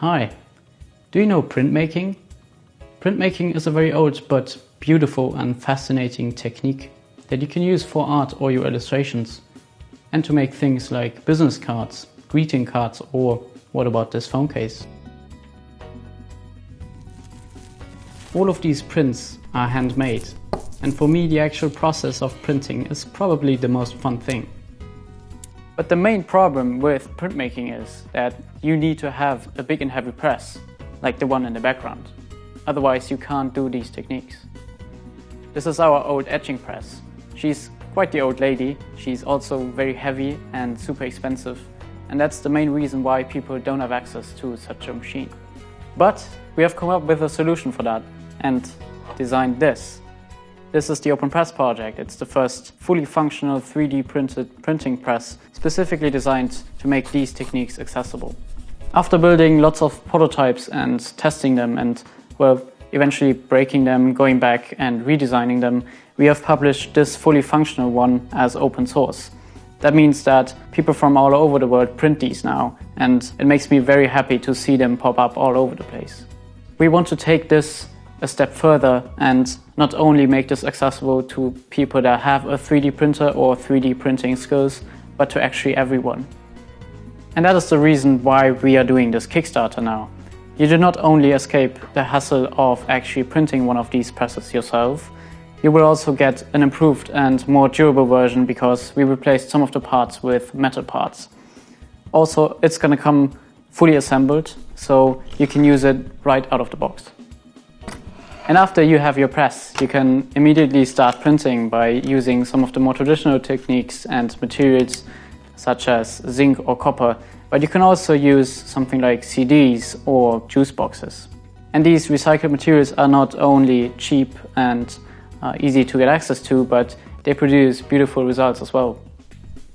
Hi, do you know printmaking? Printmaking is a very old but beautiful and fascinating technique that you can use for art or your illustrations, and to make things like business cards, greeting cards, or what about this phone case? All of these prints are handmade, and for me the actual process of printing is probably the most fun thing. But the main problem with printmaking is that you need to have a big and heavy press, like the one in the background. Otherwise you can't do these techniques. This is our old etching press. She's quite the old lady, she's also very heavy and super expensive, and that's the main reason why people don't have access to such a machine. But we have come up with a solution for that and designed this. This is the Open Press project. It's the first fully functional 3D printed printing press specifically designed to make these techniques accessible. After building lots of prototypes and testing them and, well, eventually breaking them, going back and redesigning them, we have published this fully functional one as open source. That means that people from all over the world print these now, and it makes me very happy to see them pop up all over the place. We want to take this a step further and not only make this accessible to people that have a 3D printer or 3D printing skills, but to actually everyone. And that is the reason why we are doing this Kickstarter now. You do not only escape the hassle of actually printing one of these presses yourself, you will also get an improved and more durable version because we replaced some of the parts with metal parts. Also, it's going to come fully assembled, so you can use it right out of the box. And after you have your press, you can immediately start printing by using some of the more traditional techniques and materials such as zinc or copper, but you can also use something like CDs or juice boxes. And these recycled materials are not only cheap and easy to get access to, but they produce beautiful results as well.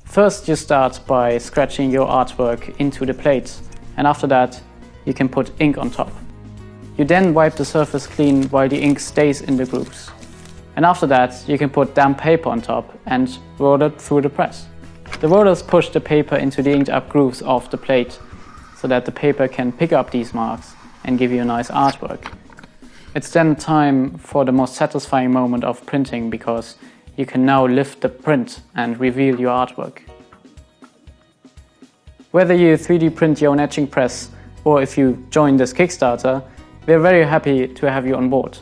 First, you start by scratching your artwork into the plate, and after that you can put ink on top. You then wipe the surface clean while the ink stays in the grooves. And after that, you can put damp paper on top and roll it through the press. The rollers push the paper into the inked up grooves of the plate so that the paper can pick up these marks and give you a nice artwork. It's then time for the most satisfying moment of printing because you can now lift the print and reveal your artwork. Whether you 3D print your own etching press or if you join this Kickstarter, we're very happy to have you on board.